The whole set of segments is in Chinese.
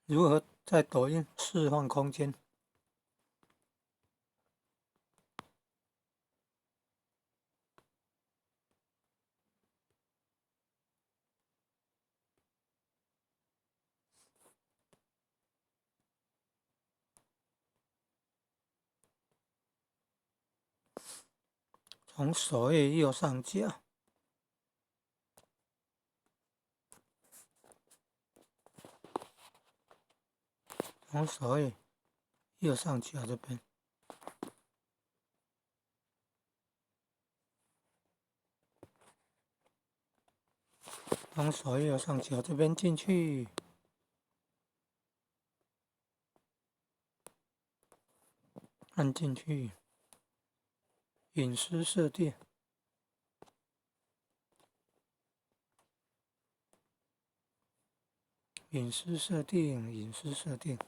如何在抖音释放空间？从首页右上角，从首页右上角这边，从首页右上角这边进去，按进去，隐私设定，隐私设定，隐私设定，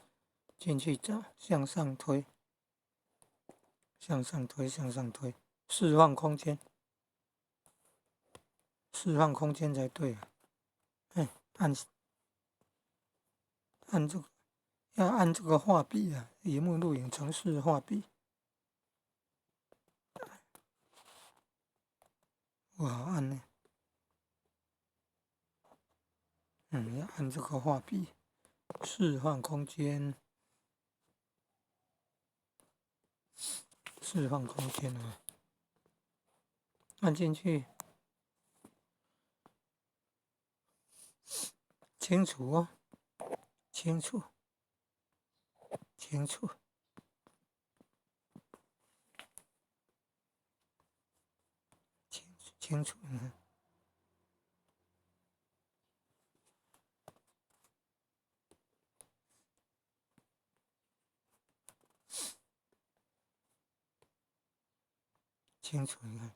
进去找，向上推，向上推，向上推，释放空间，释放空间才对啊！哎，按这个，要按这个画笔啊，萤幕录影程式画笔，不好按呢。要按这个画笔，释放空间，释放空间啊！按进去，清楚哦，清楚，清楚，清楚，清楚，你看，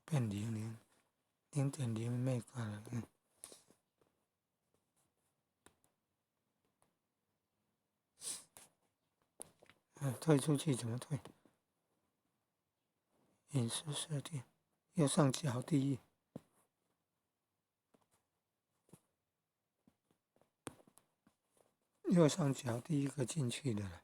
变0.0 mega 了，退出去怎么退？隐私设定，右上角第一，右上角第一个进去的了。